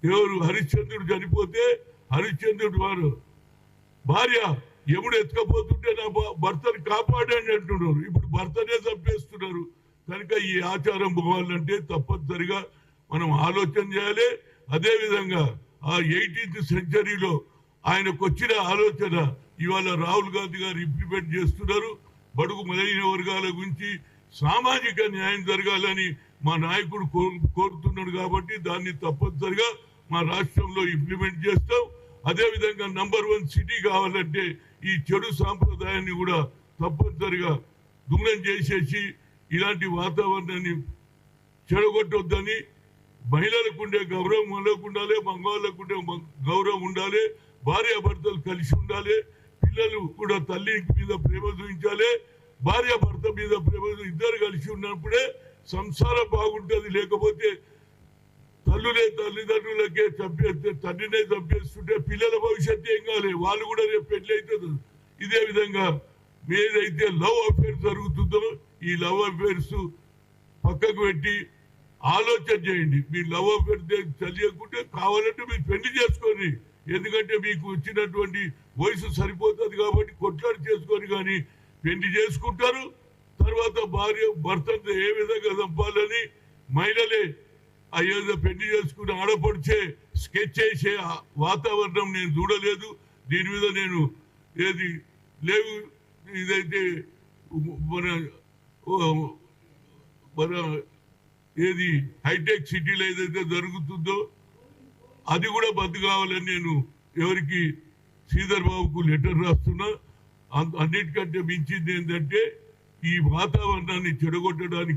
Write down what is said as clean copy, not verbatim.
ఎవరు హరిశ్చంద్రుడు చనిపోతే హరిశ్చంద్రుడు వారు భార్య ఎముడు ఎత్తుకపోతుంటే నా భర్తను కాపాడండి అంటున్నారు. ఇప్పుడు భర్తనే చంపేస్తున్నారు. కనుక ఈ ఆచారం పోవాలంటే తప్పనిసరిగా మనం ఆలోచన చేయాలి. అదేవిధంగా ఆ 18th సెంచరీలో ఆయనకు వచ్చిన ఆలోచన ఇవాళ రాహుల్ గాంధీ గారు ఇంప్లిమెంట్ చేస్తున్నారు. బడుగు బలహీన వర్గాల గురించి సామాజిక న్యాయం జరగాలని మా నాయకుడు కోరుతున్నాడు. కాబట్టి దాన్ని తప్పనిసరిగా మా రాష్ట్రంలో ఇంప్లిమెంట్ చేస్తాం. అదేవిధంగా నంబర్ 1 సిటీ కావాలంటే ఈ చెడు సాంప్రదాయాన్ని కూడా తప్పనిసరిగా దూరం చేసేసి ఇలాంటి వాతావరణాన్ని చెడగొట్టొద్దని, మహిళలకు ఉండే గౌరవం మనకు ఉండాలి, మగవాళ్ళకు ఉండే గౌరవం ఉండాలి, భార్యాభర్తలు కలిసి ఉండాలి, పిల్లలు కూడా తల్లి మీద ప్రేమ చూపించాలి, భార్యాభర్త మీద ప్రేమ ఇద్దరు కలిసి ఉన్నప్పుడే సంసారం బాగుంటుంది. లేకపోతే తల్లిదండ్రులకే చంపేస్తే, తండ్రినే చంపేస్తుంటే పిల్లల భవిష్యత్తు ఏం కాలే, వాళ్ళు కూడా రేపు పెళ్లి అవుతుంది. ఇదే విధంగా ఏదైతే లవ్ అఫేర్స్ జరుగుతుందో ఈ లవ్ అఫేర్స్ పక్కకు పెట్టి ఆలోచన చేయండి. మీ లవ్ అఫేర్ తెలియకుంటే కావాలంటే మీరు పెళ్లి చేసుకోండి. ఎందుకంటే మీకు వచ్చినటువంటి వయసు సరిపోతుంది కాబట్టి కొట్లాడి చేసుకొని కానీ పెళ్లి చేసుకుంటారు. తర్వాత భర్తను ఏ విధంగా చంపాలని మహిళలే అయ్యేదో పెళ్లి చేసుకుని ఆడపడిచే స్కెచ్ చేసే వాతావరణం నేను చూడలేదు. దీని మీద నేను ఏది లేవు. ఇదైతే మన ఏది హైటెక్ సిటీలో ఏదైతే జరుగుతుందో అది కూడా బంద్ కావాలని నేను ఎవరికి శ్రీధర్ బాబుకు లెటర్ రాస్తున్నా. అన్నిటికంటే మించింది ఏంటంటే ఈ వాతావరణాన్ని చెడగొట్టడానికి